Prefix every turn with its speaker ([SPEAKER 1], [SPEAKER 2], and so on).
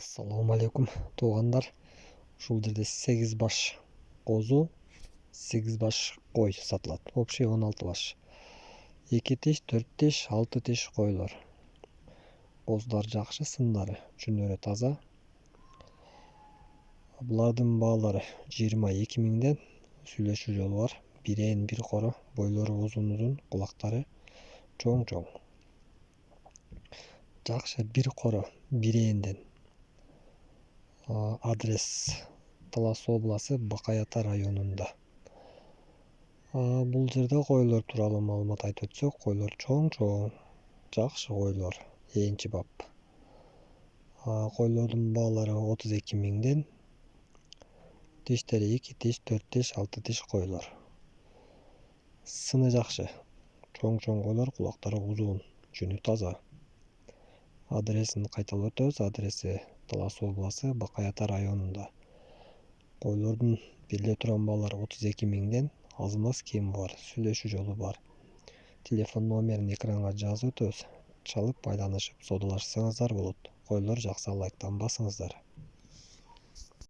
[SPEAKER 1] Assalamu алейкум туугандар. Ушул жерде 8 баш козу, 8 баш кой сатылат. Общий 16 баш. 2 тиш, 4 тиш, 6 тиш койлор. Козулар жакшы, сындары, жүнүрү таза. Булардын баалары 22 миңден. Сүйлөшүү жолу бар. Бирен бир коро, бойлору узун, кулактары чоң. Жакшы бир коро бирэнден. Адрес Талас областы Бакай Ата районунда. Бул жерде койлор тууралуу маалымат айтып өтсөк, койлор чоң, жакшы койлор, энчи бап. Койлордун баалары 32 миңден. Тиштери 2 тиш, 4 тиш, 6 тиш койлор. Сыны жакшы. Чоң койлор, кулактары узун, жүнү таза. Адресин кайталап өтөбүз. Адреси Талас областы Бакай Ата районунда. Койлордун бериле турган баалары 32 миңден. Аз-маз кеми бар, сүйлөшүү жолу бар. Телефон номерин экранга жазып өтөбүз. Чалып байланышып содалашсаңыздар болот. Койлор жакса, лайктан басыңыздар.